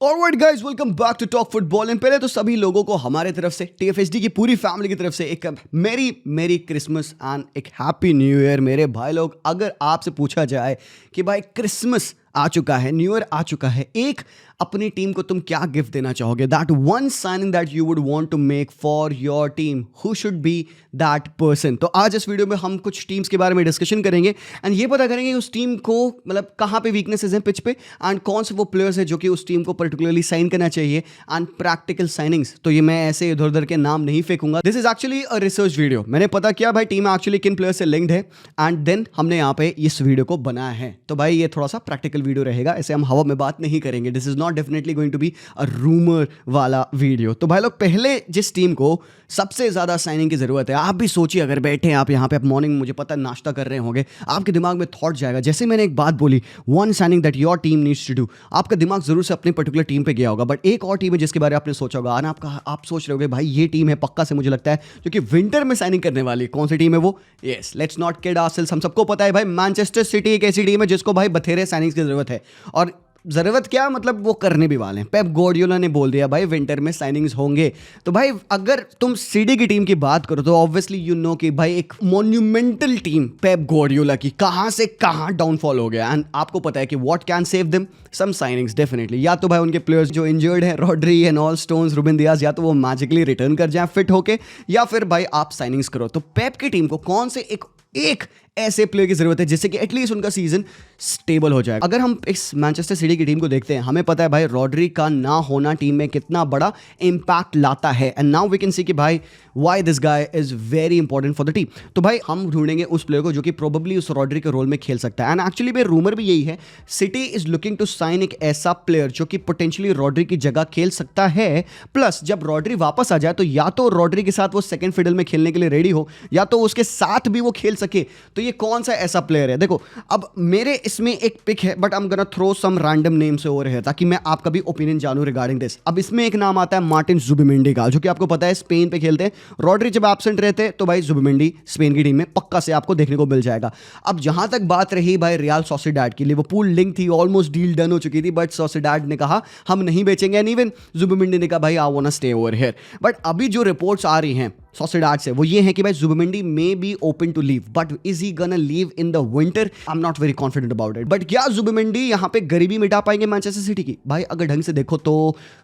Alright guys, welcome back to talk football. And पहले तो सभी लोगों को हमारे तरफ से, टीएफएचडी की पूरी फैमिली की तरफ से एक मेरी मेरी क्रिसमस एंड एक हैप्पी न्यू ईयर। मेरे भाई लोग, अगर आपसे पूछा जाए कि भाई क्रिसमस आ चुका है, न्यू ईयर आ चुका है, एक अपनी टीम को तुम क्या गिफ्ट देना चाहोगे? That one signing that you would want to make for your team, who should be that person? तो आज इस वीडियो में हम कुछ टीम्स के बारे में डिस्कशन करेंगे एंड ये पता करेंगे उस टीम को मतलब कहाँ पे वीकनेसेस हैं पिच पे एंड कौन से वो प्लेयर्स हैं जो कि उस टीम को पर्टिकुलरली साइन करना चाहिए एंड प्रैक्टिकल साइनिंग्स। तो ये मैं ऐसे इधर उधर के नाम नहीं फेंकूंगा। This is actually a research video. मैंने पता किया भाई टीम एक्चुअली किन प्लेयर से लिंक्ड है एंड देन हमने यहाँ पे इस वीडियो को बनाया है। तो भाई ये थोड़ा सा प्रैक्टिकल वीडियो रहेगा, ऐसे हम हवा में बात नहीं करेंगे। This is not definitely going to be a rumour वाला वीडियो। तो भाई लोग, पहले जिस टीम को सबसे ज्यादा साइनिंग की जरूरत है, आप भी सोचिए, अगर बैठे हैं आप यहाँ पे, आप मॉर्निंग मुझे पता नाश्ता कर रहे होंगे, आपके दिमाग में थॉट जाएगा। जैसे मैंने एक बात बोली, one signing that your team needs to do, आपका दिमाग जरूर से अपने पर्टिकुलर टीम पे गया होगा। बट एक और टीम है जिसके बारे में आपने सोचा होगा, आप सोच रहे होगे भाई ये टीम है पक्का से, मुझे लगता है जो कि विंटर में साइनिंग करने वाली। कौन सी टीम है वो? Yes, let's not kid ourselves. हम सबको पता है भाई, मैनचेस्टर सिटी एक ऐसी टीम है जिसको भाई बथेरे साइनिंग्स की जरूरत है। और जरूरत क्या, मतलब वो करने भी वाले हैं। पेप गार्डियोला ने बोल दिया भाई विंटर में साइनिंग्स होंगे। तो भाई अगर तुम सिटी की टीम की बात करो तो ऑब्वियसली यू नो कि भाई एक मॉन्यूमेंटल टीम पेप गार्डियोला की कहां से कहां डाउनफॉल हो गया। एंड आपको पता है कि what can save them? Some signings definitely. या तो भाई उनके प्लेयर्स जो इंजर्ड है, Rodri and all, Stones, Ruben Dias, या तो वो मैजिकली रिटर्न कर जाए फिट होके, या फिर भाई आप साइनिंग्स करो। तो पेप की टीम को कौन से एक ऐसे प्लेयर की जरूरत है जिससे कि एटलीस्ट उनका सीजन स्टेबल हो जाए। अगर हम इस मैनचेस्टर सिटी की टीम को देखते हैं, हमें पता है भाई रॉड्री का ना होना टीम में कितना बड़ा इंपैक्ट लाता है। And now we can see कि भाई why this guy is very important for the team. तो भाई हम ढूंढेंगे उस प्लेयर को जो कि प्रोबेबली उस रॉड्री के रोल में खेल सकता है। एंड एक्चुअली भाई रूमर भी यही है, City is looking to sign एक ऐसा प्लेयर जो कि पोटेंशियली रॉड्री की जगह खेल सकता है। प्लस जब रॉड्री वापस आ जाए तो या तो रॉड्री के साथ वो सेकंड फिडल में खेलने के लिए रेडी हो, या तो उसके साथ भी वो खेल सके। तो ये कौन सा ऐसा प्लेयर है? देखो, अब मेरे इसमें एक पिक है, but I am gonna throw some random names over here ताकि मैं आपका भी ओपिनियन जानूं रिगार्डिंग दिस। अब इसमें एक नाम आता है मार्टिन जुबिमेंडी का, जो कि आपको पता है स्पेन पे खेलते हैं। रॉड्री जब एब्सेंट रहते हैं तो भाई जुबिमेंडी स्पेन की टीम में पक्का से आपको देखने को मिल जाएगा। अब जहां तक बात रही भाई रियल सोसिएडाड की, लिवरपूल लिंक थी, ऑलमोस्ट डील डन हो चुकी थी, बट सोसिएडाड ने कहा हम नहीं बेचेंगे। एंड इवन जुबिमेंडी ने कहा भाई I want to stay over here. But अभी जो रिपोर्ट्स आ रही हैं सोसिएडाड से वो ये है कि भाई Zubimendi may be open to leave, but is he gonna leave in the winter? I am not very confident about it. But क्या जुबिमेंडी यहां पे गरीबी मिटा पाएंगे मैनचेस्टर सिटी की? भाई अगर ढंग से देखो तो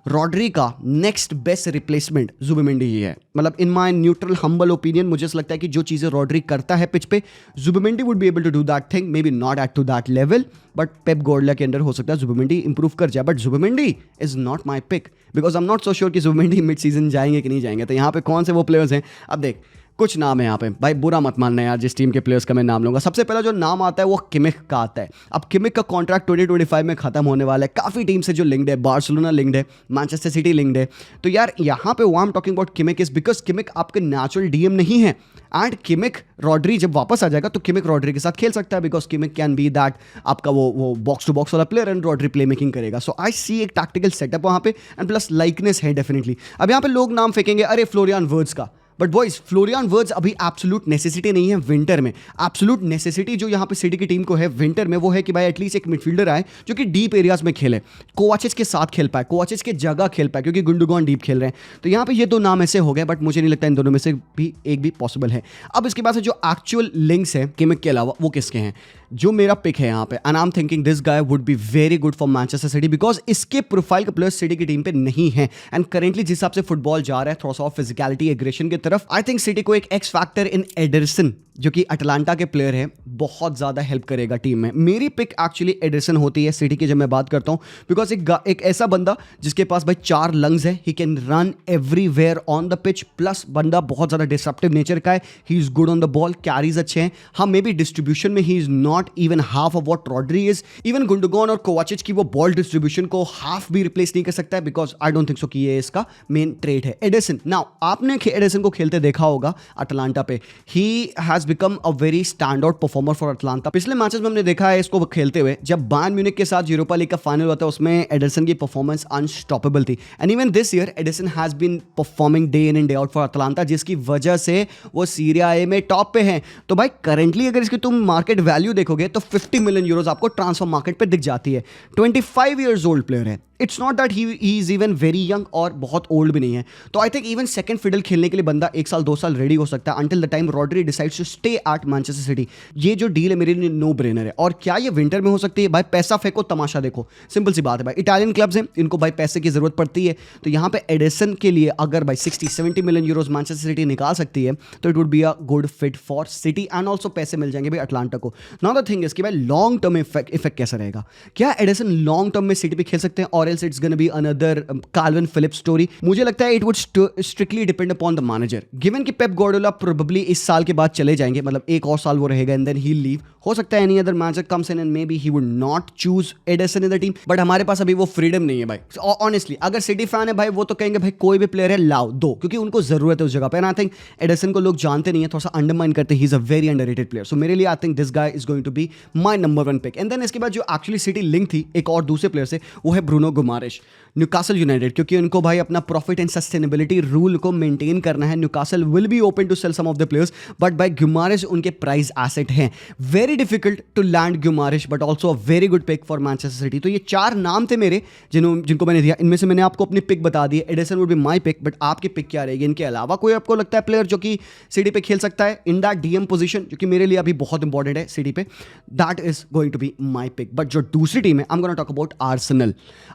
रॉड्री का नेक्स्ट बेस्ट रिप्लेसमेंट जुबिमेंडी ही है। मतलब in my neutral humble opinion मुझे ऐसा लगता है कि जो चीजें रॉड्री करता है पिच पे, Zubimendi would be able to do that thing, maybe not at to that level, but Pep Guardiola के अंडर हो सकता है जुबिमेंडी इंप्रूव कर जाए। But Zubimendi is not my pick because I am not so sure कि Zubimendi mid season जाएंगे कि नहीं जाएंगे। तो यहाँ पे कौन से वो प्लेयर्स हैं? अब देख, कुछ नाम है यहाँ पे, भाई बुरा मत मानना यार जिस टीम के प्लेयर्स का मैं नाम लूंगा। सबसे पहला जो नाम आता है वो किमिक का आता है। अब किमिक का कॉन्ट्रैक्ट 2025 में खत्म होने वाला है। काफी टीम से जो लिंक्ड है, बार्सिलोना लिंक्ड है, मैनचेस्टर सिटी लिंक्ड है। तो यार यहाँ पे why I am talking about Kimmich is because Kimmich आपके नेचुरल डीएम नहीं है। एंड किमिक रॉड्री जब वापस आ जाएगा तो किमिक रॉड्री के साथ खेल सकता है, because Kimmich can be that आपका वो बॉक्स टू बॉक्स वाला player and Rodri play making करेगा। सो आई सी एक टैक्टिकल सेटअप वहाँ पे एंड प्लस लाइकनेस है डेफिनेटली। अब यहाँ पे लोग नाम फेंकेंगे अरे फ्लोरियन वर्ड्स का, बट बॉयज फ्लोरियन वर्ड्स अभी एब्सोल्यूट नेसेसिटी नहीं है विंटर में। एब्सोल्यूट नेसेसिटी जो यहाँ पे सिटी की टीम को है विंटर में वो है कि भाई एटलीस्ट एक मिडफील्डर आए जो कि डीप एरियाज में खेले, कोवाचिच के साथ खेल पाए, कोवाचिच के जगह खेल पाए, क्योंकि गुंडोगन डीप खेल रहे हैं। तो यहाँ पे ये दो नाम ऐसे हो गए, बट मुझे नहीं लगता इन दोनों में से भी एक भी पॉसिबल है। अब इसके बाद से जो एक्चुअल लिंक्स है किमिक के अलावा वो किसके हैं? जो मेरा पिक है यहाँ पे, and I am thinking this guy would be very good for Manchester city because इसके प्रोफाइल का प्लेयर सिटी की टीम पे नहीं है। एंड करेंटली जिस हिसाब से फुटबॉल जा रहा है थोड़ा सा फिजिकलिटी एग्रेशन की तरफ, आई थिंक सिटी को एक एक्स फैक्टर इन एडरसन जो कि अटलांटा के प्लेयर है बहुत ज्यादा हेल्प करेगा टीम में। मेरी पिक एक्चुअली एडरसन होती है सिटी की जब मैं बात करता हूं, बिकॉज एक ऐसा बंदा जिसके पास भाई 4 लंग्स है, he can run everywhere on the pitch, plus बंदा बहुत ज्यादा डिसरप्टिव नेचर का है, he is good on the ball, carries अच्छे हैं। हाँ मे बी डिस्ट्रीब्यूशन में he is not even half of what Rodri is. Even Gundogan और कोवाचिच की वो बॉल डिस्ट्रीब्यूशन को हाफ भी रिप्लेस नहीं कर सकता है, because I don't think so कि ये इसका मेन ट्रेड है। एडरसन, नाउ आपने एडरसन को खेलते देखा होगा अटलांटा पे, he has become a very stand out performer for Atlanta. पिछले मैचेस में हमने देखा है इसको खेलते हुए, जब बायर्न म्यूनिख के साथ यूरोपा लीग का फाइनल हुआ था उसमें एडरसन की परफॉर्मेंस अनस्टॉपेबल थी। And even this year Ederson has been performing day in and day out for Atalanta, जिसकी वजह से वो सीरिया ए में टॉप पे हैं। तो भाई करंटली अगर इसकी तुम मार्केट वैल्यू देखोगे तो 50 मिलियन यूरोज आपको ट्रांसफर मार्केट पे दिख जाती है। 25 ईयर्स ओल्ड प्लेयर है, it's not that he is even very young और बहुत ओल्ड भी नहीं है। तो I think even second fiddle खेलने के लिए बंदा 1 साल 2 साल रेडी हो सकता है until the time Rodri decides to stay at Manchester City. ये जो डील है मेरे लिए नो ब्रेनर है। और क्या ये विंटर में हो सकती है? भाई पैसा फेंको, तमाशा देखो, सिंपल सी बात है भाई। इटालियन क्लब्स हैं, इनको भाई पैसे की जरूरत पड़ती है, तो यहाँ पे एडिसन के लिए अगर भाई 60-70 मिलियन यूरोज मैनचेस्टर सिटी निकाल सकती है तो it would be a good fit for city and also पैसे मिल जाएंगे भाई अटलांटा को। नाउ द थिंग इज कि भाई लॉन्ग टर्म इफेक्ट कैसा रहेगा? क्या एडिसन लॉन्ग टर्म में सिटी पे खेल सकते हैं और else it's gonna be another Kalvin Phillips story? मुझे लगता है it would strictly depend upon the manager. Given कि पेप गार्डियोला प्रोबेबली इस साल के बाद चले जाएंगे, मतलब एक और साल वो रहेगा एंड देन ही लीव। हो सकता है any other manager comes in and may be he would not choose Edison in the team, but हमारे पास अभी वो फ्रीडम नहीं है भाई। ऑनेस्टली अगर सिटी फैन है भाई वो तो कहेंगे भाई कोई भी प्लेयर है लाओ दो, क्योंकि उनको जरूरत है उस जगह पे। एंड आई थिंक एडिसन को लोग जानते नहीं है, थोड़ा सा अंडरमाइन करते हैं। He is a very underrated player. So मेरे लिए I think this guy is going to be my number 1 pick. And then इसके बाद जो एक्चुअली सिटी लिंक थी एक और दूसरे प्लेयर से, वो है ब्रूनो गुमारेश, न्यूकासल यूनाइटेड, क्योंकि उनको भाई अपना प्रॉफिट एंड सस्टेनेबिलिटी रूल को मेंटेन करना है। Newcastle will be open to sell some of the players, but भाई गुमारेश उनके प्राइस एसेट हैं। Very difficult to land Guimaraes, but also a very good pick for Manchester City. तो ये 4 नाम थे मेरे जिनको मैंने दिया। इनमें से मैंने आपको अपनी पिक बता दी। Edison would be my pick, but आपकी पिक क्या रहेगी? इनके अलावा कोई आपको लगता है प्लेयर जो कि सिटी पे खेल सकता है इन दैट डीएम पोजीशन, जो कि मेरे लिए अभी बहुत इंपॉर्टेंट है सिटी पे? That is going to be my pick. But जो दूसरी टीम है, I am gonna talk about Arsenal.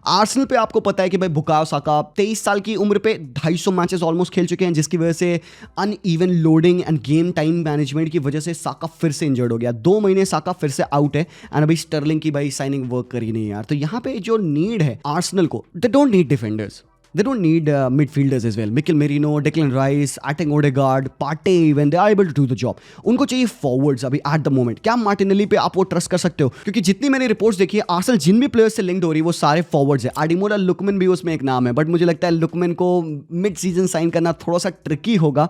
Arsenal पे आपको पता है कि भाई बुकायो साका 23 साल की उम्र पे 250 मैचेस ऑलमोस्ट खेल चुके हैं, जिसकी वजह से uneven loading end game time management की वजह से साका फिर से इंजर्ड हो गया। 2 महीने साका फिर से आउट है एंड अभी स्टर्लिंग की भाई साइनिंग वर्क करी नहीं यार। तो यहाँ पे जो नीड है आर्सेनल को, they don't need defenders, they don't need midfielders as well. Mikel Merino, Declan Rice, Ateng Odegaard, Partey, when they are able to do the job. उनको चाहिए forwards अभी at the moment. क्या Martinelli पे आप वो trust कर सकते हो? क्योंकि जितनी मैंने रिपोर्ट्स देखी है, आर्सेनल जिन भी प्लेयर्स से लिंक्ड हो रही है वो सारे फॉरवर्ड्स है। आडिमोला लुकमन भी उसमें एक नाम है, बट मुझे लगता है लुकमन को मिड सीजन साइन करना थोड़ा सा ट्रिकी होगा।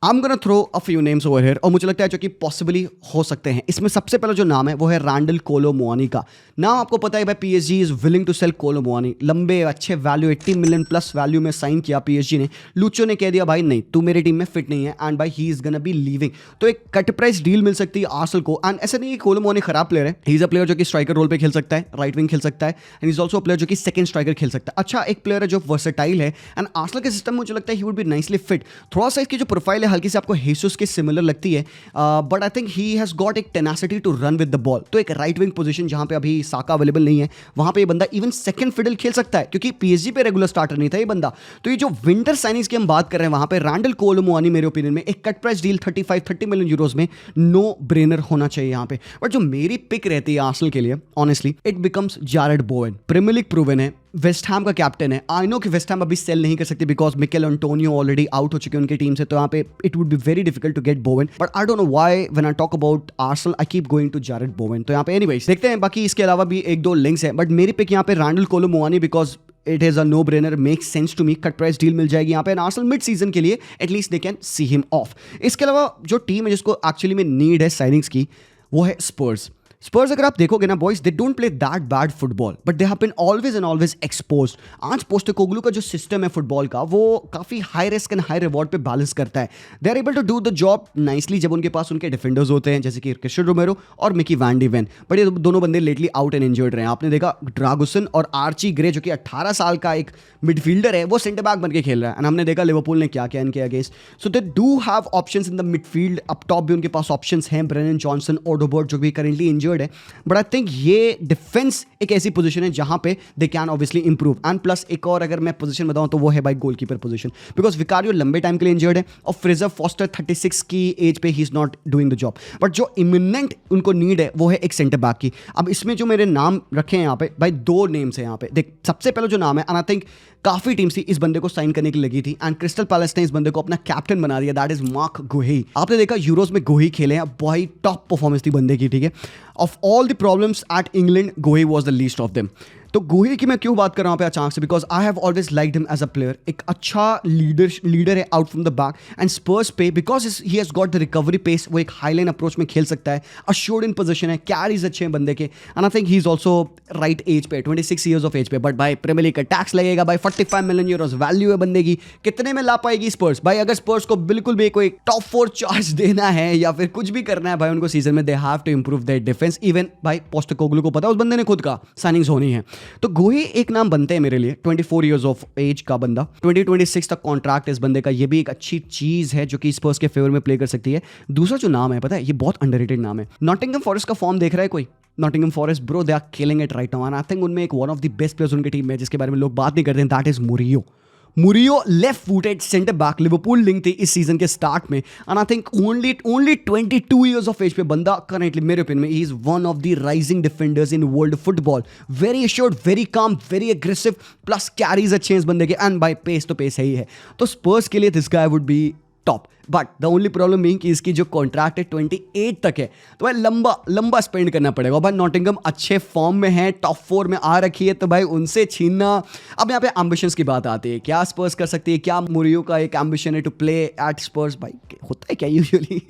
I'm gonna throw a few names over here, और मुझे लगता है जो कि पॉसिबली हो सकते हैं। इसमें सबसे पहला जो नाम है वो है रैंडल कोलो मुआनी का। नाम आपको पता है भाई PSG is willing to sell Kolo Muani. लंबे अच्छे वैल्यू 80 मिलियन प्लस वैल्यू में साइन किया पीएसजी ने। लूचो ने कह दिया भाई नहीं तू मेरी टीम में फिट नहीं है एंड भाई he is gonna be leaving. तो एक कट प्राइस डील मिल सकती है आर्सेनल को। एंड ऐसा नहीं कि कोलो मुआनी खराब प्लेयर है, ही इज अ प्लेयर जो कि स्ट्राइकर रोल पे खेल सकता है, राइट विंग खेल सकता है, एंड इज ऑल्सो प्लेयर जो कि सेकंड स्ट्राइकर खेल सकता है। अच्छा एक प्लेयर है जो वर्सेटाइल है एंड आर्सेनल के सिस्टम में मुझे लगता है he would be nicely fit. थोड़ा सा इसकी जो प्रोफाइल है हल्की से आपको हेसुस के सिमिलर लगती है, but I think he has got एक tenacity to run with the ball. तो एक राइट विंग पोजीशन जहां पे अभी साका अवेलेबल नहीं है, वहां पे ये बंदा इवन सेकंड फिडल खेल सकता है, क्योंकि पीएसजी पे रेगुलर स्टार्टर नहीं था ये बंदा। तो ये जो विंटर साइनिंग्स की हम बात कर रहे हैं, वहां पे रैंडल कोलो मुआनी मेरे ओपिनियन में एक cut price deal 35-30 million euros में नो ब्रेनर होना चाहिए यहाँ पे। बट जो मेरी पिक रहती है आर्सेनल के लिए, honestly it becomes Jarrod Bowen. Premier League proven है, वेस्ट हैम का कैप्टन है। आई नो कि वेस्ट हैम अभी सेल नहीं कर सकती because Michail Antonio already out हो चुके हैं उनकी टीम से, तो यहाँ पे it would be very difficult to get Bowen. But I don't know why when I talk about Arsenal I keep going to Jarrod Bowen. तो यहाँ पे एनीवेज देखते हैं, बाकी इसके अलावा भी 1-2 लिंक्स हैं, बट मेरी पिक यहाँ पे Randal Kolo Muani because it is a no brainer, make sense to me. Cut price deal मिल जाएगी यहाँ पे आर्सेनल मिड सीजन के लिए, at least they can see him off. इसके अलावा जो टीम है जिसको एक्चुअली में नीड है साइनिंग्स की, वो है स्पर्स। स्पर्स अगर आप देखोगे ना boys, they don't play that bad football, but they have been always and always exposed. आज पोस्टेकोग्लू का जो सिस्टम है फुटबॉल का, वो काफी high risk and high reward पे बैलेंस करता है। They are able to do the job nicely जब उनके पास उनके डिफेंडर्स होते हैं, जैसे कि क्रिस्टियन रोमेरो और Micky van de Ven. But ये दोनों बंदे लेटली आउट एंड इंजर्ड रहे हैं। आपने देखा ड्रागुसन और आर्ची ग्रे जो कि 18 साल का एक मिडफील्डर है, वो सेंटर बैक बन के खेल रहा है। एंड हमने देखा लिवरपूल ने क्या किया इनके against. So they do have options in the midfield. Up top भी उनके पास ऑप्शंस हैं, ब्रेनन जॉनसन, ओडोबर्ट जो भी करेंटली इंजर्ड है। बट आई थिंक ये डिफेंस एक ऐसी पोजीशन है जहां पे they can obviously improve. And plus एक और अगर मैं पोजीशन बताऊं तो वो है भाई गोलकीपर पोजीशन, बिकॉज विकारियो लंबे टाइम के लिए इंजर्ड है और फ्रेजर फॉस्टर 36 की एज पे ही is not doing the job. But जो इमिनेंट उनको नीड है वो है एक सेंटर बैक की। अब इसमें जो मेरे नाम रखे हैं यहाँ पे भाई, 2 नेम्स हैं यहाँ पे। देख सबसे पहले जो नाम है, एंड आई थिंक काफी टीम्स थी इस बंदे को साइन करने के लिए लगी थी, एंड क्रिस्टल पैलेस ने इस बंदे को अपना कैप्टन बना दिया, दैट इज मार्क गुही। आपने देखा यूरोज में गुही खेले हैं, बहुत टॉप परफॉर्मेंस थी बंदे की, ठीक है। Of all the problems at England, Guehi was the least of them. तो गुही की मैं क्यों बात कर रहा हूँ पे अचानक से, because I have always liked him as a player. एक अच्छा लीडर है out from the back, and Spurs पे because he has got the recovery pace, वो एक हाईलाइन अप्रोच में खेल सकता है, अश्योर्ड इन पोजीशन है, कैरीज अच्छे हैं बंदे के, and I think he is also right age पे, 26 ईयर्स ऑफ एज पे। बट भाई प्रीमियर लीग का टैक्स लगेगा भाई, 45 मिलियन यूरोज वैल्यू है बंदे की, कितने में ला पाएगी स्पर्स भाई? अगर स्पर्स को बिल्कुल भी कोई टॉप 4 चार्ज देना है या फिर कुछ भी करना है भाई उनको सीजन में, they have to improve their defence. Even भाई पोस्टेकोग्लू को पता है, उस बंदे ने खुद कहा साइनिंग्स होनी है। तो गोही एक नाम बनते हैं मेरे लिए, 24 ईयर्स ऑफ एज का बंदा, 2026 तक कॉन्ट्रैक्ट इस बंदे का, ये भी एक अच्छी चीज़ है जो कि स्पर्स के फेवर में प्ले कर सकती है। दूसरा जो नाम है पता है, ये बहुत अंडररेटेड नाम है। नॉटिंघम फॉरेस्ट का फॉर्म देख रहा है कोई? Nottingham Forest bro, they are killing it right now and I think उनमें एक one of the best players उनकी टीम में जिसके बारे में लोग बात नहीं करते हैं, that is Murillo. Murillo left footed centre back, Liverpool link थी इस सीजन के स्टार्ट में and I think only 22 years of age पे बंदा करंटली मेरे ओपिनियन में he is one of the rising defenders in world football. Very assured, very calm, very aggressive, plus carries अच्छे हैं इस बंदे के एंड बाय पेस तो पेस है ही है। तो स्पर्स के लिए this guy would be top, but the only problem being कि इसकी जो कॉन्ट्रैक्ट है 28 तक है, तो भाई लंबा स्पेंड करना पड़ेगा। भाई नॉटिंघम अच्छे फॉर्म में है, टॉप 4 में आ रखी है, तो भाई उनसे छीनना। अब यहाँ पे एम्बिशंस की बात आती है, क्या स्पर्स कर सकती है, क्या मुरियो का एक एम्बिशन है टू प्ले एट स्पर्स, भाई होता है क्या usually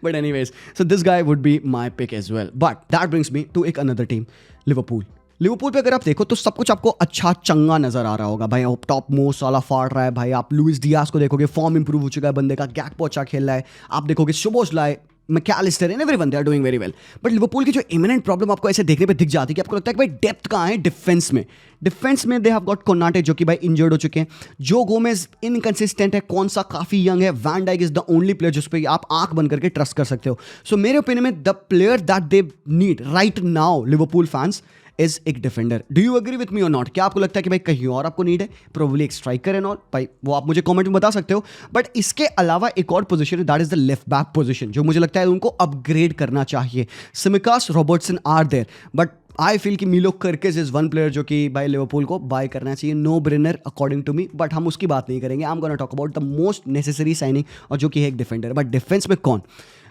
but anyways, so this guy would be my pick as well, but that brings me to एक अनदर टीम, लिवरपूल। लिवरपूल पे अगर आप देखो तो सब कुछ आपको अच्छा चंगा नजर आ रहा होगा भाई, टॉप मोस्ट वाला फाड़ रहा है भाई। आप लुइस डियास को देखोगे, फॉर्म इंप्रूव हो चुका है बंदे का, गैक्पो अच्छा खेल रहा है। आप देखोगे Szoboszlai, Mac Allister and everyone they are doing very well. But Liverpool की जो इमिनेंट प्रॉब्लम आपको ऐसे देखने पे दिख जाती है कि आपको लगता है कि भाई डेप्थ कहाँ है डिफेंस में। डिफेंस में दे हैव गॉट कोनाटे जो कि भाई इंजर्ड हो चुके हैं, जो गोमेज इनकंसिस्टेंट है, कौन सा काफी यंग है, van Dijk is the only player जिस पे आप आंख बंद करके ट्रस्ट कर सकते हो। सो मेरे ओपिनियन में the player that they need right now Liverpool fans is एक defender. Do you agree with me or not? क्या आपको लगता है कि भाई कहीं और आपको नीड है, प्रोबेबली एक स्ट्राइकर एंड ऑल, भाई वो आप मुझे कमेंट में बता सकते हो। बट इसके अलावा एक और पोजीशन है, that is the left back position, जो मुझे लगता है उनको अपग्रेड करना चाहिए। Tsimikas, Robertson are there, but I feel कि मिलो कर्किज इज वन प्लेयर जो कि भाई लिवरपूल को बाय करना चाहिए, no brainer according to me. But हम उसकी बात नहीं करेंगे, I am gonna talk about the most necessary signing, और जो कि है एक डिफेंडर। बट डिफेंस में कौन?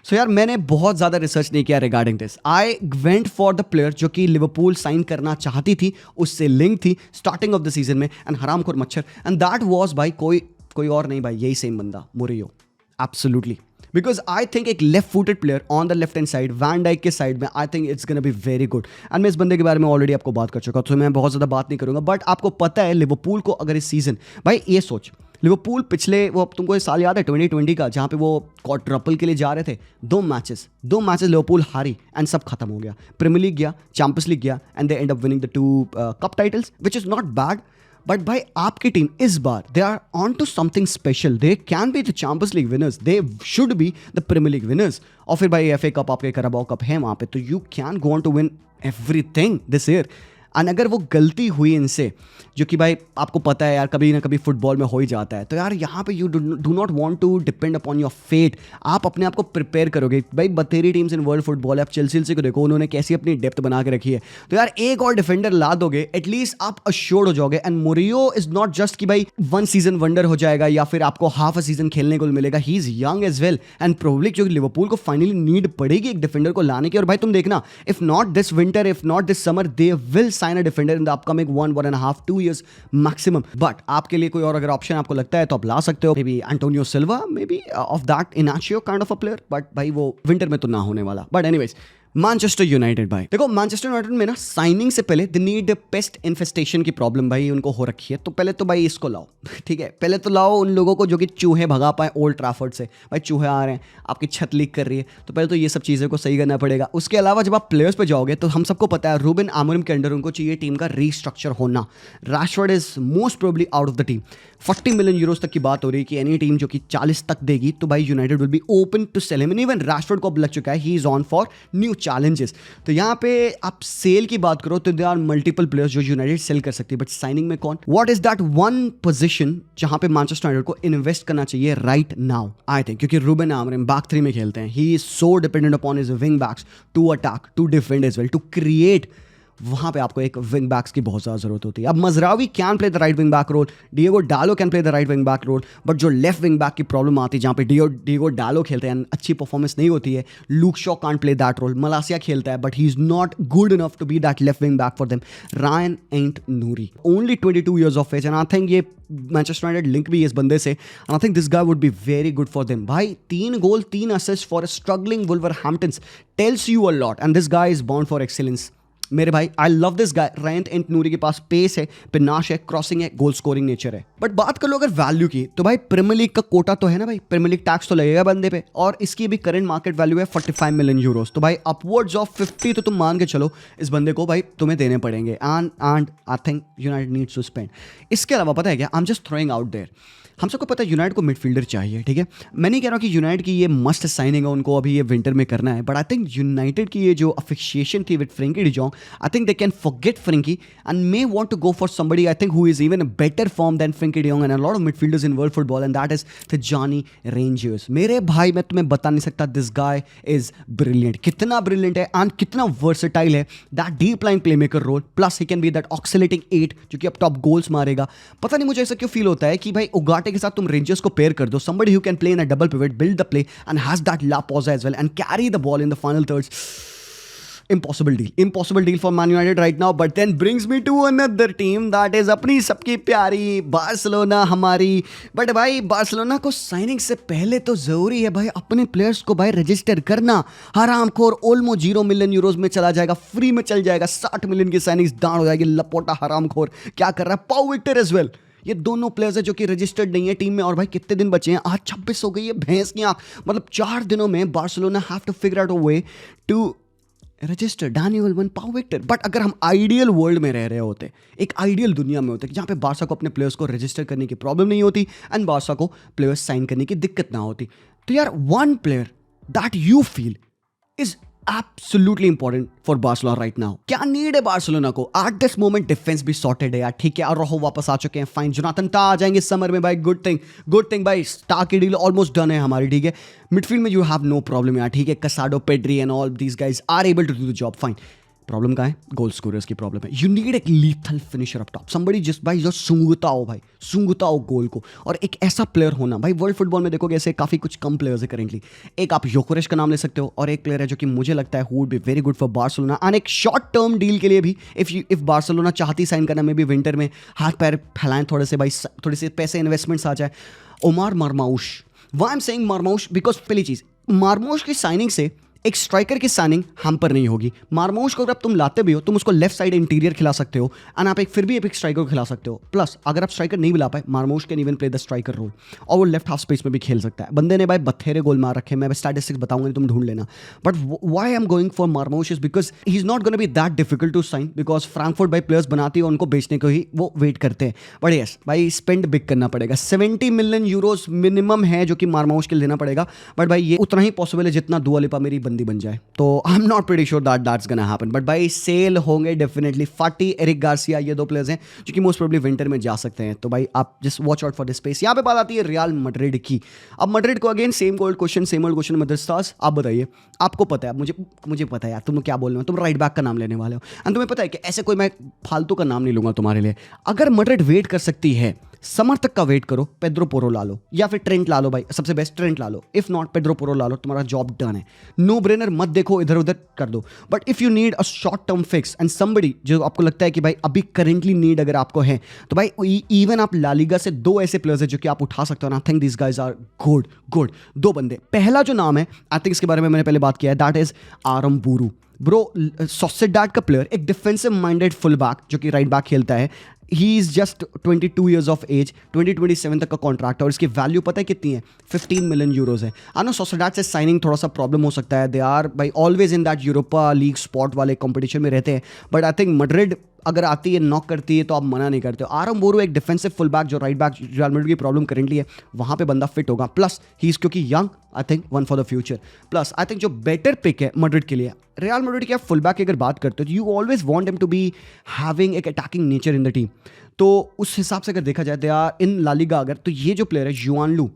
सो यार मैंने बहुत ज़्यादा रिसर्च नहीं किया regarding this, I went for the player जो कि लिवरपूल साइन करना चाहती थी, उससे लिंक थी स्टार्टिंग ऑफ द सीजन में, एंड हरामखोर मच्छर, एंड दैट वाज भाई कोई और नहीं भाई, यही सेम बंदा, Murillo. Absolutely, because I think एक left footed player on the left hand side, van Dijk के साइड में, I think it's gonna be very good. And मैं इस बंदे के बारे में ऑलरेडी आपको बात कर चुका हूँ, तो मैं बहुत ज़्यादा बात नहीं करूँगा। बट आपको पता है लिवरपूल को अगर इस सीजन, भाई ये सोच, लिवरपूल पिछले वो तुमको ये साल याद है 2020 का, जहाँ पे वो क्वाड्रपल के लिए जा रहे थे, दो मैचेस लिवरपूल हारी एंड सब खत्म हो गया। प्रीमियर लीग गया, चैंपियंस लीग गया, and they end up winning the 2 cup titles, which is not bad. But भाई आपकी टीम इस बार they are on to something special, they can be the Champions League winners, they should be the Premier League winners. और फिर भाई FA cup, आपके कराबाओ cup है वहाँ पे, तो you can go on to win everything this year. And अगर वो गलती हुई इनसे, जो कि भाई आपको पता है यार कभी ना कभी फुटबॉल में हो ही जाता है, तो यार यहाँ पे you do not want to depend upon your fate. आप अपने आप को प्रिपेयर करोगे भाई, बतेरी टीम्स इन वर्ल्ड फुटबॉल, आप चेल्सी को देखो, उन्होंने कैसी अपनी डेप्थ बना के रखी है। तो यार एक और डिफेंडर ला दोगे, एटलीस्ट आप अश्योर्ड हो जाओगे। एंड मुरियो इज नॉट जस्ट कि भाई 1 सीजन वंडर हो जाएगा या फिर आपको हाफ अ सीजन खेलने को मिलेगा, ही is young age well and probably जो लिवरपूल को फाइनली नीड पड़ेगी एक डिफेंडर को लाने की। और भाई तुम देखना, if not this winter, if not this summer, they will sign a defender in the upcoming 1.5 2 years maximum. But आपके लिए कोई और अगर ऑप्शन आपको लगता है तो आप ला सकते हो, maybe Antonio Silva, maybe of that Inacio kind of a player, but भाई वो विंटर में तो ना होने वाला। बट एनीवेज, मैनचेस्टर यूनाइटेड भाई देखो, मैनचेस्टर यूनाइटेड में ना साइनिंग से पहले द नीड पेस्ट इन्फेस्टेशन की प्रॉब्लम भाई उनको हो रखी है। तो पहले तो भाई इसको लाओ, ठीक है, पहले तो लाओ उन लोगों को जो कि चूहे भगा पाए ओल्ड ट्रैफर्ड से। भाई चूहे आ रहे हैं, आपकी छत लीक कर रही है, तो पहले तो ये सब चीज़ों को सही करना पड़ेगा। उसके अलावा जब आप प्लेयर्स पे जाओगे तो हम सबको पता है रूबेन अमोरिम के अंडर उनको चाहिए टीम का रीस्ट्रक्चर होना। Rashford is most probably out of the team, 40 million euros तक की बात हो रही है कि एनी टीम जो कि 40 तक देगी तो भाई United will be open to sell him. Even Rashford को अब लग चुका है he is on for new challenges. तो यहाँ पे आप सेल की बात करो तो देयर आर मल्टीपल प्लेयर्स जो यूनाइटेड सेल कर सकती है, बट साइनिंग में कौन? What is that one position जहां पे मैनचेस्टर यूनाइटेड को इन्वेस्ट करना चाहिए राइट नाउ? आई थिंक क्योंकि रूबेन अमोरिम बैक 3 में खेलते हैं, he is so dependent upon his wing backs to attack, to defend as well, to create. वहाँ पे आपको एक विंग बैक्स की बहुत ज़्यादा जरूरत होती है। अब Mazraoui can play the right wing back role, Diego Dalot can play the right wing back role, but जो लेफ्ट विंग बैक की प्रॉब्लम आती है जहाँ पे डिएगो डालो खेलते हैं अच्छी परफॉर्मेंस नहीं होती है, Luke Shaw can't play that role, Malacia खेलता है but he is not good enough to be that left wing back for them. Rayan Aït-Nouri only 22 years of age, and I think ये Manchester United link भी है इस बंदे से, and I think this guy would be very good for them. भाई 3 goal 3 assist for a struggling Wolverhamptons tells you a lot, and this guy is bound for excellence. मेरे भाई I love this guy. Rayan Aït-Nouri के पास pace है, panache है, crossing है, goal scoring nature है। But बात कर लो अगर वैल्यू की, तो भाई प्रीमियर लीग का कोटा तो है ना भाई, प्रीमियर लीग टैक्स तो लगेगा बंदे पे, और इसकी भी करंट मार्केट वैल्यू है 45 मिलियन यूरोस। तो भाई अपवर्ड्स ऑफ 50 तो तुम मान के चलो इस बंदे को भाई तुम्हें देने पड़ेंगे, and I think United needs to spend. इसके अलावा पता है क्या, I am just throwing out there, हम सबको पता है यूनाइटेड को मिडफील्डर चाहिए, ठीक है। मैं नहीं कह रहा हूँ कि यूनाइटेड की ये मस्ट साइनिंग है, उनको अभी ये विंटर में करना है, बट आई थिंक यूनाइटेड की ये जो अफिशिएशन थी with Frenkie de Jong, I think they can forget Frenkie and may want to go for somebody I think who is even a better form than Frenkie de Jong and a lot of midfielders in world football, and that is Tijjani Reijnders. मेरे भाई मैं तुम्हें बता नहीं सकता, this guy is brilliant, कितना brilliant है and कितना वर्सेटाइल है, that deep line playmaker role, plus he can be that ऑक्सिलेटिंग 8 जो कि अब टॉप गोल्स मारेगा। पता नहीं मुझे ऐसा क्यों फील होता है कि भाई उगाटे के साथ तुम रेंजर्स को पेयर कर दो, somebody who can play in a double pivot, build the play and has that la pausa as well and carry the ball in the final thirds. Impossible deal for Man United right now, but then brings me to another team that is अपनी सबकी प्यारी Barcelona हमारी। But भाई Barcelona को signing से पहले तो जरूरी है भाई अपने प्लेयर्स को भाई रजिस्टर करना। हरामखोर ओल्मो 0 मिलियन यूरोज में चला जाएगा, फ्री में चल जाएगा, 60 मिलियन की साइनिंग्स दांड हो जाएगी। लपोटा हरामखोर क्या कर रहा है, पाउ विक्टर एज वेल, ये दोनों प्लेयर्स है जो कि रजिस्टर्ड नहीं है टीम में। और भाई कितने दिन बचे हैं, आज 26 हो गई है, भैंस की आंख, मतलब 4 दिनों में Barcelona have to figure out a way to register Dani Olmo, Pau Victor. But अगर हम आइडियल वर्ल्ड में रह रहे होते, एक आइडियल दुनिया में होते जहाँ पे बार्सा को अपने प्लेयर्स को रजिस्टर करने की प्रॉब्लम नहीं होती एंड बार्सा को प्लेयर्स साइन करने की दिक्कत ना होती, तो यार one player that you feel is absolutely important for Barcelona right now. क्या नीड है बार्सिलोना को at this moment? डिफेंस भी सॉर्टेड है यार, ठीक है, और रोहो वापस आ चुके हैं, फाइन। जोनाथन टा आ जाएंगे समर में भाई, गुड थिंग भाई, स्टार की डील ऑलमोस्ट डन है हमारी, ठीक है। मिडफील्ड में यू हैव नो प्रॉब्लम यार, ठीक है, Casado, Pedri and all these guys are able to do the job, fine. Problem कहाँ है, गोल स्कोरर्स की प्रॉब्लम है। यू नीड एक lethal finisher up top, somebody just भाई जो सूंघता हो गोल को, और एक ऐसा प्लेयर होना। भाई वर्ल्ड फुटबॉल में देखोगे ऐसे काफ़ी कुछ कम प्लेयर्स है करेंटली। एक आप योकेरेश का नाम ले सकते हो, और एक प्लेयर है जो कि मुझे लगता है who would be very good for Barcelona and एक शॉर्ट टर्म डील के लिए भी, इफ बार्सिलोना चाहती साइन करना में भी विंटर में, हाथ पैर फैलाएं थोड़े से भाई, थोड़े से पैसे इन्वेस्टमेंट्स आ जाए। Omar Marmoush, why I am saying Marmoush, because पहली चीज़, मार्मोश की साइनिंग से एक स्ट्राइकर की साइनिंग हम पर नहीं होगी। मार्मोश को अगर आप तुम लाते भी हो, तुम उसको लेफ्ट साइड इंटीरियर खिला सकते हो एंड आप फिर भी एक स्ट्राइकर को खिला सकते हो। प्लस अगर आप स्ट्राइकर नहीं भी ला पाए, Marmoush can even play the striker role, और वो लेफ्ट हाफ स्पेस में भी खेल सकता है। बंदे ने भाई बथेरे गोल मार रखे, मैं स्टैटिस्टिक्स बताऊंगा, तुम ढूंढ लेना। But why I am going for Marmoush is because he is not gonna be that difficult to sign, because Frankfurt भाई प्लेयर्स बनाती है, उनको बेचने को ही वो वेट करते हैं। बट यस भाई स्पेंड बिग करना पड़ेगा, 70 मिलियन यूरोज मिनिमम है जो कि मार्मोश के लिए देना पड़ेगा। बट भाई ये उतना ही पॉसिबल है जितना दुआ लिपा मेरी बंदी बन जाए, तो आई am not pretty sure that that's gonna happen. But भाई सेल होंगे डेफिनेटली। फाटी, एरिक गार्सिया, ये दो प्लेयर्स हैं जो कि मोस्ट प्रोबेबली विंटर में जा सकते हैं। तो भाई आप just watch out for this space. यहाँ पे बात आती है रियल मैड्रिड की। अब मैड्रिड को again same old question Madrid stars. आप बताइए, आपको पता है, मुझे पता है यार तुम क्या बोल रहे हो, तुम राइट बैक का नाम लेने वाले हो एंड तुम्हें पता है कि ऐसे कोई मैं फालतू का नाम नहीं लूंगा तुम्हारे लिए। अगर मैड्रिड वेट कर सकती है, समर तक का वेट करो, पेड्रो पोरो ला लो या फिर ट्रेंट ला लो भाई, सबसे बेस्ट ट्रेंट ला लो। इफ नॉट पेड्रो पोरो ला लो, तुम्हारा जॉब डन है। नो ब्रेनर मत देखो, इधर उधर कर दो। But if you need a short term fix and somebody जो आपको लगता है कि भाई अभी करेंटली नीड अगर आपको है, तो भाई इवन आप लालीगा से 2 ऐसे प्लेयर्स है जो कि आप उठा सकते हो। I think this guys are good 2 बंदे। पहला जो नाम है, आई थिंक इसके बारे में मैंने पहले बात किया है, that is Aramburu. Bro Sociedad का प्लेयर, एक डिफेंसिव माइंडेड फुल बैक जो कि राइट बैक खेलता है। He is just 22 years of age, 2027 तक का कॉन्ट्रैक्ट है, और इसकी वैल्यू पता है कितनी है, 15 मिलियन यूरोज है। आई नो सोसेडाड से साइनिंग थोड़ा सा प्रॉब्लम हो सकता है, दे आर भाई always in that Europa league spot वाले कॉम्पिटिशन में रहते हैं। बट आई थिंक मैड्रिड अगर आती है, नॉक करती है, तो आप मना नहीं करते हो। आरम बोरो एक डिफेंसिव फुल बैक जो राइट बैक रियल मैड्रिड की प्रॉब्लम करेंटली है, वहाँ पे बंदा फिट होगा। प्लस ही इज क्योंकि young, I think one for the future. Plus I think जो बेटर पिक है मैड्रिड के लिए, रियल मैड्रिड के फुल बैक की अगर बात करते हो, you always want him to be having एक attacking nature in the team. तो उस हिसाब से अगर देखा जाए, they are in La Liga अगर, तो ये जो प्लेयर है जुआनलू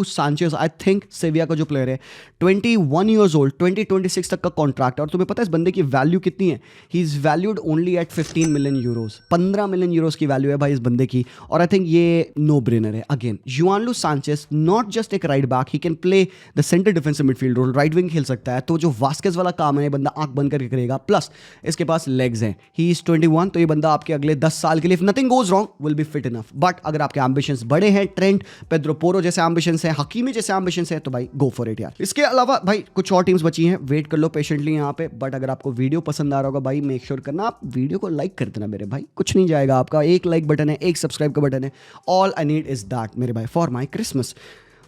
सांचेज, आई थिंक सेविया का जो प्लेयर है, 21 ईयर्स ओल्ड, 2026 तक का कॉन्ट्रैक्ट है। और तुम्हें पता है इस बंदे की वैल्यू कितनी है, he is valued only at 15 million euros. 15 million euros की वैल्यू है भाई इस बंदे की। और आई थिंक ये नो ब्रेनर है। Again Juanlu Sanchez not just एक right back, he can play the centre defensive midfield role, right wing खेल सकता है, तो जो वास्केस वाला काम है ये बंदा आंख बंद करके करेगा। प्लस इसके पास लेग्स हैं, ही इज 21, तो ये बंदा आपके अगले 10 साल के लिए nothing goes wrong will be fit enough. But अगर आपके एम्बिशंस बड़े हैं, ट्रेंट, पेड्रो पोरो जैसे एम्बिशंस हैं, हकीमी जैसे एम्बिशंस हैं, तो भाई गो फॉर इट यार। इसके अलावा भाई कुछ और टीम्स बची हैं, वेट कर लो पेशेंटली यहाँ पे। बट अगर आपको वीडियो पसंद आ रहा होगा भाई, मेक श्योर करना आप वीडियो को लाइक कर देना मेरे भाई, कुछ नहीं जाएगा आपका, एक लाइक बटन है, एक सब्सक्राइब का बटन है, all I need is that मेरे भाई फॉर माई क्रिसमस।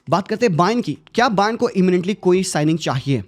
बात करते हैं बायर्न की। क्या बायर्न को इमिनेंटली कोई साइनिंग चाहिए?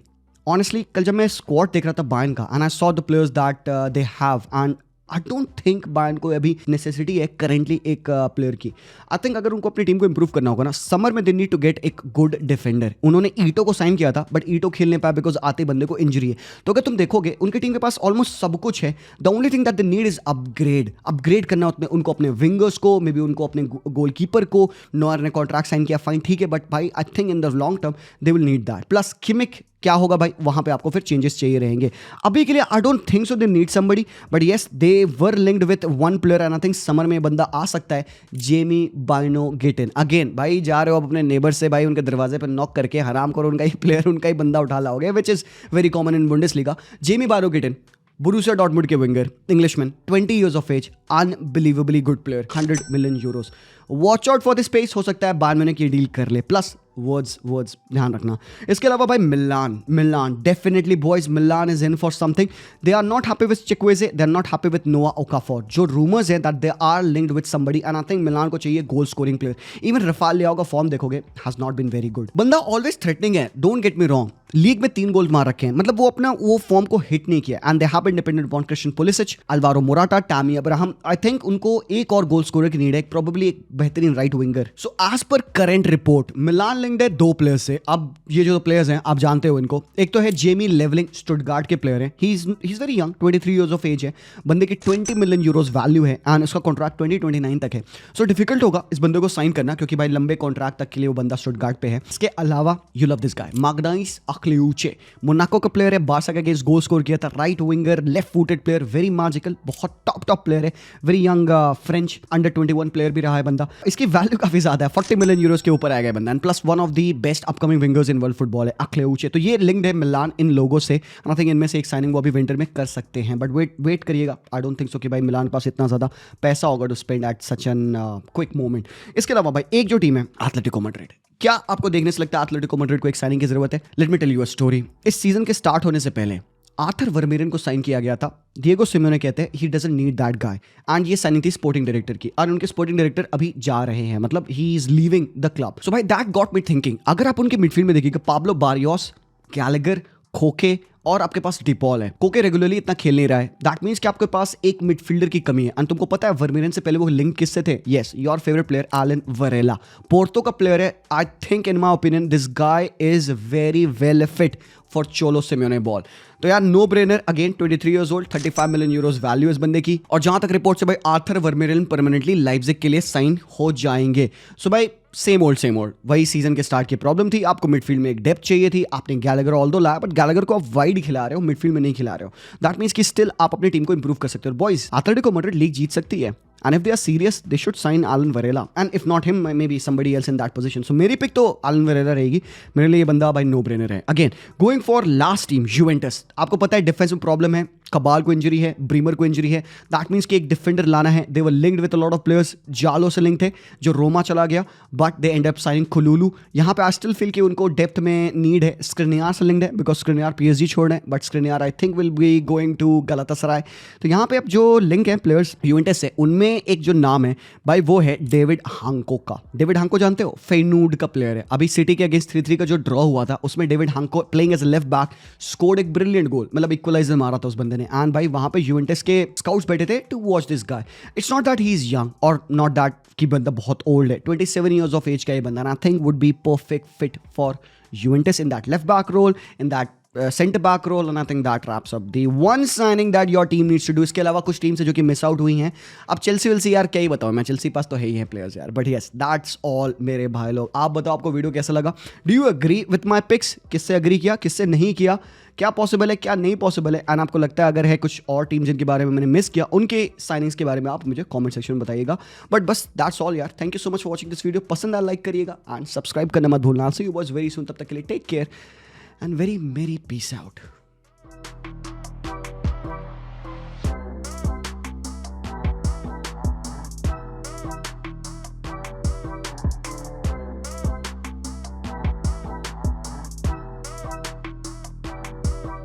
ऑनेस्टली कल जब मैं स्क्वाड देख रहा था बायर्न का, and I saw the players that they have, and I don't think Bayern को अभी नेसेसिटी है करेंटली एक प्लेयर की। आई थिंक अगर उनको अपनी टीम को इंप्रूव करना होगा ना, समर में दे नीड टू गेट एक गुड डिफेंडर। उन्होंने ईटो को साइन किया था, बट ईटो खेल नहीं पाया बिकॉज आते बंदे को इंजरी है। तो अगर तुम देखोगे उनकी टीम के पास ऑलमोस्ट सब कुछ है, the only thing that they need is upgrade करना उनको, अपने विंगर्स को, मे बी उनको अपने गोलकीपर को। नॉयर ने कॉन्ट्रैक्ट साइन किया, फाइन ठीक है, बट भाई आई think in the long term they will need that. Plus Kimmich क्या होगा भाई, वहां पे आपको फिर चेंजेस चाहिए रहेंगे। अभी के लिए I don't think so they need somebody, but yes they were linked with one player and I think summer में बंदा आ सकता है, जेमी बाइनो गिटन। अगेन भाई जा रहे हो आप अपने नेबर से भाई उनके दरवाजे पर नॉक करके हराम करो, उनका ही प्लेयर, उनका ही बंदा उठा लाओगे, which is very common in Bundesliga. Jamie Bynoe Gittens, Borussia Dortmund के winger, Englishman, 20 years of age, unbelievably good player, 100 million euros। Watch out for this space, हो सकता है बायर्न म्यूनिख की डील कर ले। प्लस वर्ड्स ध्यान रखना। इसके अलावा भाई Milan definitely boys, Milan is in for something. They are not happy with Chukwueze, they are not happy with Noah Okafor. जो रूमर्स हैं that they are linked with somebody, and I think Milan को चाहिए goal scoring player. Even Rafael Leao का form देखोगे has not been very good. बंदा always threatening है, don't get me wrong, league में 3 गोल मार रखे हैं, मतलब वो अपना वो फॉर्म को हिट नहीं किया। And they have been dependent upon Christian Pulisic, Alvaro Morata, Tammy Abraham. I think उनको एक और गोल स्कोरर की नीड है, प्रोबेबली एक बेहतरीन right winger. So as per current report Milan linked है 2 प्लेयर्स से। अब ये जो प्लेयर्स हैं आप जानते हो इनको, एक तो है जेमी लेवलिंग, स्टुटगार्ट के प्लेयर हैं, he is very young, 23 years of age है, बंदे की 20 million euros वैल्यू है, एंड उसका कॉन्ट्रैक्ट 2029 तक है। सो डिफिकल्ट होगा इस बंदे को साइन करना, क्योंकि भाई लंबे कॉन्ट्रैक्ट तक के लिए वो बंदा स्टुटगार्ट पे है। इसके अलावा you love this guy, Maghnes Akliouche, Monaco का प्लेयर है, बार्सा के अगेंस्ट गोल स्कोर किया था, right winger, left footed player, very magical, बहुत टॉप प्लेयर है, very young French under 21 player भी रहा है बंदा। इसकी वैल्यू काफी ज्यादा है, 40 million euros के ऊपर आएगा बंदा, and plus one of the best upcoming wingers in world football है अक्लेउचे। तो ये लिंक्ड है मिलान इन लोगों से, आई थिंक इनमें से एक साइनिंग वो अभी विंटर में कर सकते हैं, बट वेट करिएगा। आई डोंट थिंक सो कि भाई मिलान के पास इतना ज्यादा पैसा होगा to spend at such an quick moment. इसके अलावा भाई एक जो टीम है एथलेटिको मैड्रिड, क्या आपको देखने से लगता है एथलेटिको मैड्रिड को एक साइनिंग की जरूरत है? Let me tell you a story. इस सीजन के स्टार्ट होने से पहले आर्थर वर्मेरेन को साइन किया गया था। डिएगो सिमेओने कहते हैं he doesn't need that guy, and ये साइनिंग थी स्पोर्टिंग डायरेक्टर की, और उनके स्पोर्टिंग डायरेक्टर अभी जा रहे हैं, मतलब he is leaving the club. So भाई दैट गॉट मी थिंकिंग, अगर आप उनके मिडफील्ड में देखिएगा, पाब्लो बारियोस, गैलेगर, खोके और आपके पास डिपॉल है। कोके रेगुलरली इतना खेल नहीं रहा है, दैट मीन्स कि आपके पास एक मिडफील्डर की कमी है। एंड तुमको पता है वर्मेरेन से पहले वो लिंक किससे थे? Yes, your favourite player Alan Varela, Porto का प्लेयर है। I think in my opinion this guy is very well fit for Cholo Simeone ball. तो यार नो ब्रेनर, again 23 years old, 35 million euros value इस बंदे की। और जहां तक रिपोर्ट से भाई आर्थर वर्मेरेन परमानेंटली लाइप्जिग के लिए साइन हो जाएंगे। सो भाई सेम ओल्ड वही सीजन के स्टार्ट की प्रॉब्लम थी, आपको मिडफील्ड में एक डेप्थ चाहिए थी, आपने गैलेगर ऑल्दो लाया, बट गैलेगर को आप वाइड खिला रहे हो, मिडफील्ड में नहीं खिला रहे हो। दैट मीन्स कि स्टिल आप अपनी टीम को इंप्रूव कर सकते हो। बॉयज, एथलेटिको मैड्रिड लीग जीत सकती है, and if they are serious they should sign Alan Varela, and if not him maybe somebody else in that position. So मेरी पिक तो Alan Varela रहेगी, मेरे लिए ये बंदा भाई नो ब्रेनर है। Again going for last team Juventus, आपको पता है डिफेंस में प्रॉब्लम है, कबाल को इंजरी है, ब्रीमर को इंजरी है, दैट मीन्स कि एक डिफेंडर लाना है। They were linked with a lot of players, जालो से लिंक थे जो रोमा चला गया, but they end up signing खुलूलू। यहाँ पे आई स्टिल फील कि उनको डेप्थ में नीड है। स्क्रिनियार से लिंक्ड है बिकॉज स्क्रिनियार PSG छोड़ है, but Skriniar I think will be going to Galatasaray. तो यहाँ पे अब जो लिंक है प्लेयर्स यूवेंटस से, उनमें एक जो नाम है भाई वो है डेविड हांको का। डेविड हांको जानते हो, फेनूड का प्लेयर है। अभी सिटी के अगेंस्ट 3-3 का जो ड्रॉ हुआ था उसमें David Hancko playing as a left back scored एक ब्रिलियंट गोल, मतलब इक्वलाइजर मारा था उस बंदे ने। एंड भाई वहां पे यूवेंटस के स्काउट्स बैठे थे to watch this guy. It's not that he is young और नॉट दैट कि बंदा बहुत ओल्ड है, 27 years of age का ये बंदा, I think would be perfect fit for Juventus in that left back role, in that center back role, and I think that wraps up the one signing that your team needs to do. इसके अलावा कुछ teams है जो कि miss out हुई हैं। अब Chelsea विल्सी यार क्या ही बताओ मैं, चेल्सी पास तो है ही है प्लेयर्स यार, बट यस दैट्स ऑल मेरे भाई लोग। आप बताओ आपको वीडियो कैसा लगा? Do you agree with my picks? किससे अग्री किया, किससे नहीं किया? क्या पॉसिबल है क्या नहीं पॉसिबल है, एंड आपको लगता है अगर है कुछ और टीम जिनके बारे में मैंने मिस किया उनके साइनिंग्स के बारे में आप मुझे कॉमेंट सेक्शन में बताइएगा. बट बस दैट्स ऑल यार. Thank you so much for watching this video. पसंद आया लाइक करिएगा एंड सब्सक्राइब करना मत भूलना. See you boys very soon. तब तक के लिए take care and very merry peace out.